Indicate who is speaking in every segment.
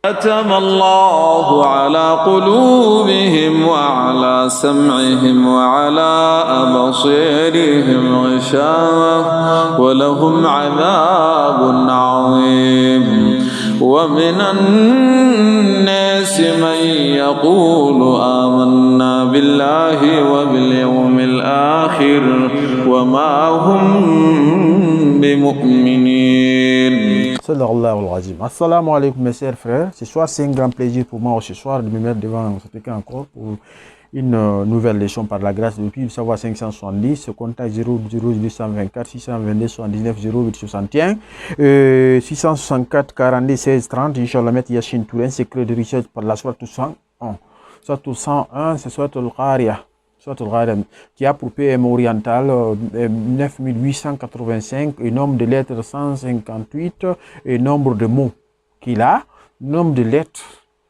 Speaker 1: ختم الله على قلوبهم وعلى سمعهم وعلى أبصيرهم غشاوة ولهم عذاب عظيم ومن الناس من يقول آمنا بالله وباليوم الآخر وما هم بمؤمنين.
Speaker 2: Assalamu alaikum mes chers frères. Ce soir c'est un grand plaisir pour moi ce soir de me mettre devant ce truc encore pour une nouvelle leçon par la grâce de Dieu. Savoir 570, ce contact 00824 622 79 08 61 664 42 16 30. Inch'Allah, Maître Yacine Touré, secret de richesse par la soirée 101. Soit 101, c'est soit Al-Qariya. Qui a pour PM oriental 9885 et nombre de lettres 158 et nombre de mots qu'il a, nombre de lettres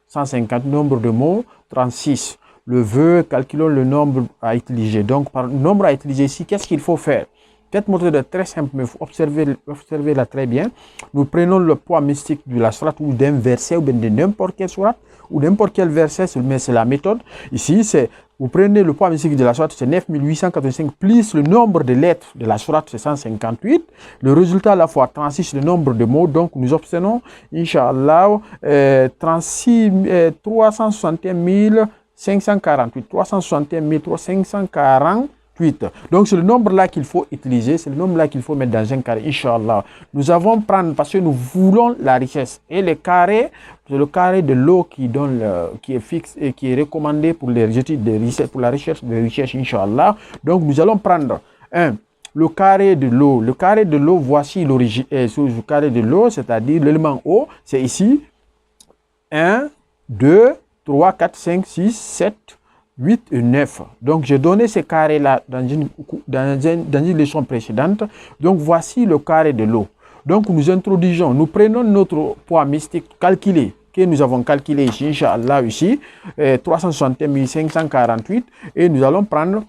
Speaker 2: 150, nombre de mots 36. Le vœu, calculons le nombre à utiliser. Donc par nombre à utiliser ici, qu'est-ce qu'il faut faire? Cette méthode est très simple, mais il faut observer là très bien. Nous prenons le poids mystique de la sourate ou d'un verset ou de n'importe quelle sourate ou n'importe quel verset, mais c'est la méthode. Ici, c'est vous prenez le poids mystique de la sourate, c'est 9885 plus le nombre de lettres de la sourate, c'est 158. Le résultat à la fois 36, le nombre de mots. Donc nous obtenons, Inch'Allah, 361 548. 361 548. Donc c'est le nombre là qu'il faut utiliser, c'est le nombre là qu'il faut mettre dans un carré, Inch'Allah. Nous avons prendre parce que nous voulons la richesse. Et le carré, c'est le carré de l'eau qui donne, qui est fixe et qui est recommandé pour les études de richesse, pour la recherche de richesse, Inch'Allah. Donc nous allons prendre le carré de l'eau. Le carré de l'eau, voici l'origine. Le carré de l'eau, c'est-à-dire l'élément O, c'est ici 1, 2, 3, 4, 5, 6, 7, 8 et 9. Donc, j'ai donné ces carrés-là dans une leçon précédente. Donc, voici le carré de l'eau. Donc, nous introduisons, nous prenons notre poids mystique calculé, que nous avons calculé ici, Inch'Allah, ici, 361 548. Et nous allons prendre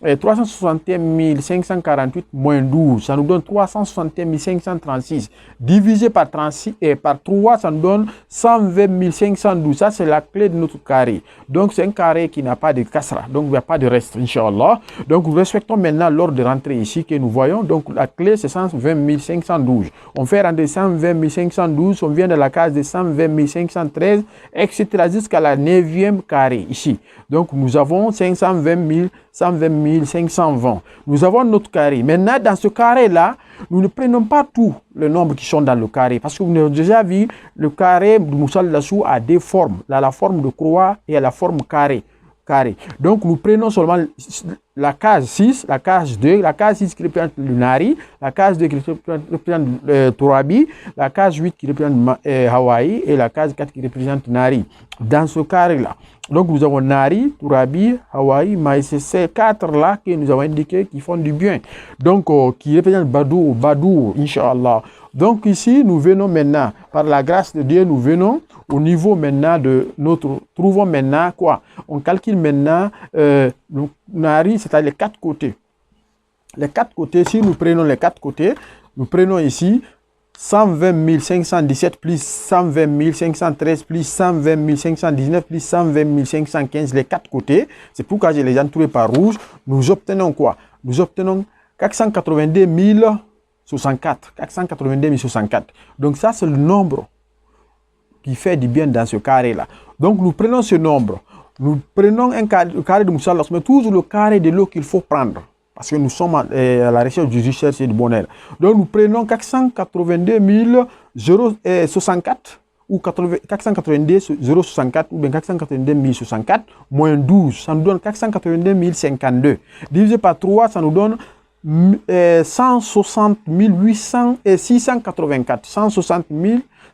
Speaker 2: 361 548 moins 12, ça nous donne 361 536. Divisé par 36 et par 3, ça nous donne 120 512. Ça, c'est la clé de notre carré. Donc, c'est un carré qui n'a pas de kasra. Donc, il n'y a pas de reste, Inch'Allah. Donc, nous respectons maintenant l'ordre de rentrée ici que nous voyons. Donc, la clé, c'est 120 512. On fait rentrer 120 512. On vient de la case de 120 513, etc. jusqu'à la 9e carré ici. Donc, nous avons 120 520. Nous avons notre carré. Maintenant, dans ce carré-là, nous ne prenons pas tous les nombres qui sont dans le carré. Parce que vous avez déjà vu, le carré de Moussa Lassou a deux formes. Il a la forme de croix et la forme carré. Donc, nous prenons seulement la case 6, la case 2, la case 6 qui représente le Nari, la case 2 qui représente Tourabi, la case 8 qui représente Hawaï et la case 4 qui représente Nari. Dans ce carré-là. Donc, nous avons Nari, Tourabi, Hawaï, mais c'est ces quatre-là que nous avons indiqués qui font du bien. Donc, qui représentent Badou, Inch'Allah. Donc, ici, nous venons maintenant, par la grâce de Dieu, nous venons au niveau maintenant de notre... Trouvons maintenant quoi? On calcule maintenant le Nari, c'est-à-dire les quatre côtés. Les quatre côtés, si nous prenons les quatre côtés, nous prenons ici 120 517 plus 120 513 plus 120 519 plus 120 515, les quatre côtés. C'est pourquoi je les ai entourés par rouge. Nous obtenons quoi? Nous obtenons 482 064. 482 064. Donc ça, c'est le nombre qui fait du bien dans ce carré-là. Donc nous prenons ce nombre. Nous prenons le carré de Moussa Lassou, mais toujours le carré de l'eau qu'il faut prendre. Parce que nous sommes à la recherche du richesse et du bonheur. Donc nous prenons 482 064 ou 482 064 ou bien 482 064 moins 12. Ça nous donne 482 052. Divisé par 3, ça nous donne 160 684. 160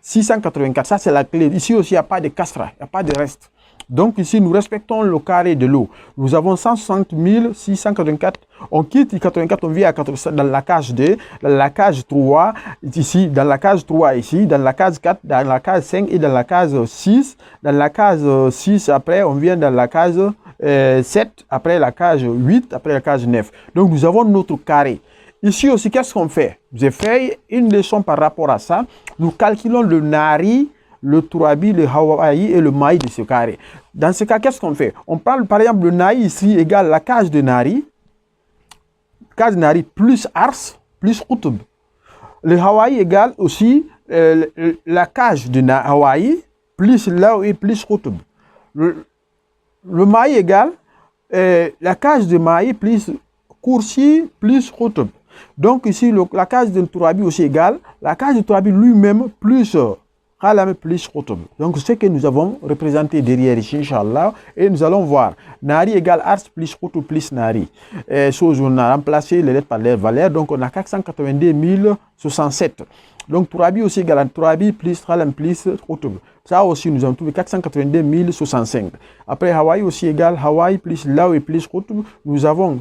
Speaker 2: 684. Ça, c'est la clé. Ici aussi, il n'y a pas de castra, il n'y a pas de reste. Donc ici, nous respectons le carré de l'eau. Nous avons 160 684. On quitte 84, on vient à 80, dans la case 2, dans la case 3, ici, dans la case 3 ici, dans la case 4, dans la case 5 et dans la case 6. Dans la case 6, après, on vient dans la case 7, après la case 8, après la case 9. Donc nous avons notre carré. Ici aussi, qu'est-ce qu'on fait? J'ai fait une leçon par rapport à ça. Nous calculons le nari le Tourabi, le Hawaii et le Maï de ce carré. Dans ce cas, qu'est-ce qu'on fait? On prend par exemple le Naï ici égale la case de Nari plus Ars plus Qutb. Le Hawaii égale aussi la cage de Hawaii plus Laoui plus Qutb. Le Maï égale la cage de Maï plus Kursi plus Qutb. Donc ici, la case de Tourabi aussi égale la case de Tourabi lui-même plus Khalam plus Qutb. Donc c'est ce que nous avons représenté derrière ici, Inch'Allah. Et nous allons voir Nari égale Ars plus Qutb plus Nari. On a remplacé les lettres par les valeurs. Donc on a 482 067. Donc Tourabi aussi égale Tourabi plus Khalam plus Qutb. Ça aussi, nous avons trouvé 482 065. Après, Hawaï aussi égale Hawaï plus Laoui plus Qutb. Nous avons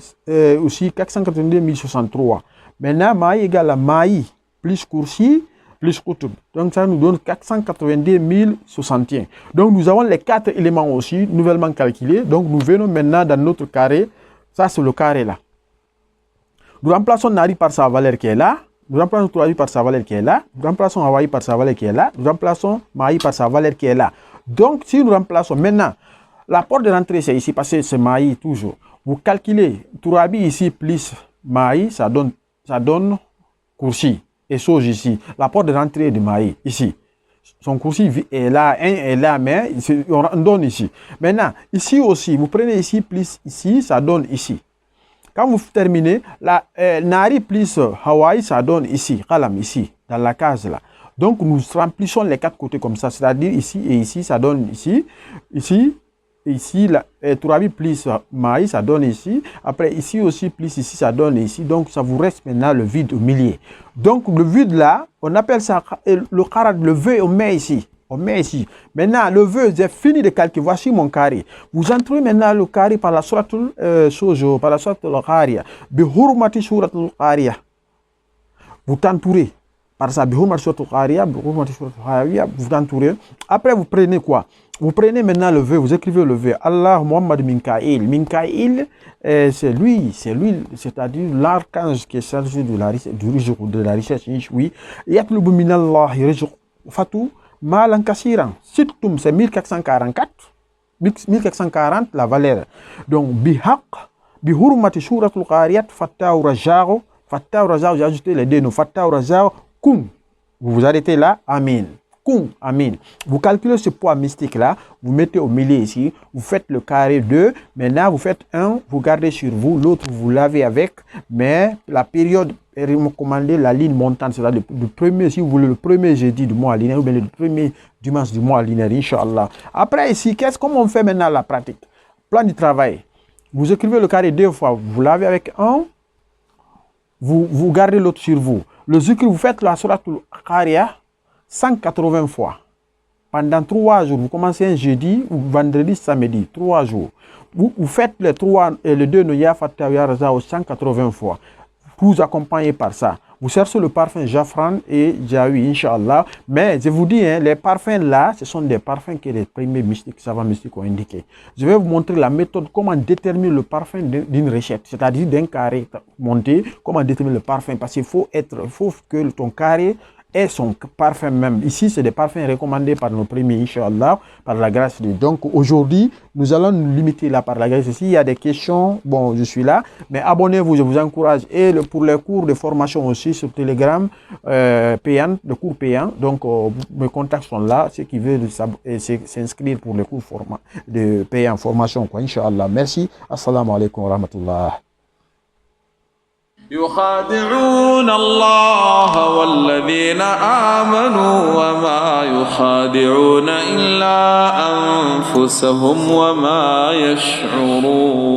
Speaker 2: aussi 482 063. Maintenant, Maï égale Maï plus Kursi plus Qutb. Donc, ça nous donne 482 061. Donc, nous avons les 4 éléments aussi nouvellement calculés. Donc, nous venons maintenant dans notre carré. Ça, c'est le carré là. Nous remplaçons Nari par sa valeur qui est là. Nous remplaçons Tourabi par sa valeur qui est là. Nous remplaçons Hawaï par sa valeur qui est là. Nous remplaçons Maï par sa valeur qui est là. Donc, si nous remplaçons maintenant, la porte de rentrée, c'est ici, parce que c'est Maï toujours. Vous calculez Tourabi ici plus Maï, ça donne Kursi. Et Soj ici. La porte de rentrée de Maï, ici. Son Kursi est là, 1 est là, mais on donne ici. Maintenant, ici aussi, vous prenez ici plus ici, ça donne ici. Quand vous terminez, la Nari plus Hawaï, ça donne ici, Khalam ici, dans la case là. Donc nous remplissons les 4 côtés comme ça, c'est-à-dire ici et ici, ça donne ici, ici, Tourabi plus Maï, ça donne ici. Après ici aussi, plus ici, ça donne ici. Donc ça vous reste maintenant le vide au milieu. Donc le vide là, on appelle ça le kharat, le vœu, on met ici. On met ici. Maintenant, le vœu, j'ai fini de calculer. Voici mon carré. Vous entrez maintenant le carré par la suratul Sojo, par la suratul Qariya. Bihurmati suratul Qariya. Vous t'entourez. Par ça, Bihurmati suratul Qariya, Bihurmati suratul Qariya, vous entourez. Après, vous prenez quoi? Vous prenez maintenant le vœu, vous écrivez le vœu. Allah Muhammad Minkaïl. Minkaïl, c'est lui, c'est-à-dire l'archange qui est chargé de la richesse. Oui. Yatlubu minallahi rizq fatou. Malan Kassiran, Sittum, c'est 1444, 1440 la valeur. Donc, Bihaq, Bihurmati Suratul Qariyat, Fattaou Rajao, j'ai ajouté les deux noms, Fattaou Rajao, Kum. Vous arrêtez là, Amin. Kum, Amin. Vous calculez ce poids mystique là, vous mettez au milieu ici, vous faites le carré 2, maintenant vous faites 1, vous gardez sur vous, l'autre vous lavez avec, mais la période est recommandée, la ligne montante, c'est-à-dire le premier, si vous voulez, le premier jeudi du mois linéaire, ou bien le premier dimanche du mois linéaire, Inch'Allah. Après ici, comment on fait maintenant la pratique? Plan du travail. Vous écrivez le carré 2 fois, vous lavez avec 1, vous gardez l'autre sur vous. Le zikr, vous faites la suratul Qariya 180 fois. Pendant 3 jours, vous commencez un jeudi, ou vendredi, samedi, 3 jours. Vous faites les 3 et les 2 Noya Fatah Ya Raza 180 fois. Vous accompagnez par ça. Vous cherchez le parfum Jafran et Jaoui, Inch'Allah. Mais je vous dis, hein, les parfums là, ce sont des parfums que les premiers mystiques, savants mystiques ont indiqués. Je vais vous montrer la méthode, comment déterminer le parfum d'une recette, c'est-à-dire d'un carré monté, comment déterminer le parfum. Parce qu'il faut que ton carré et son parfum même. Ici, c'est des parfums recommandés par nos premiers, Inch'Allah, par la grâce de Dieu. Donc, aujourd'hui, nous allons nous limiter là par la grâce. S'il y a des questions, bon, je suis là. Mais abonnez-vous, je vous encourage. Et pour les cours de formation aussi sur Telegram, payant, le cours payant. Donc, mes contacts sont là. Ceux qui veulent s'inscrire pour les cours de payant, formation, quoi, Inch'Allah. Merci. Assalamu alaikum wa rahmatullah.
Speaker 1: يخادعون الله والذين آمنوا وما يخادعون إلا أنفسهم وما يشعرون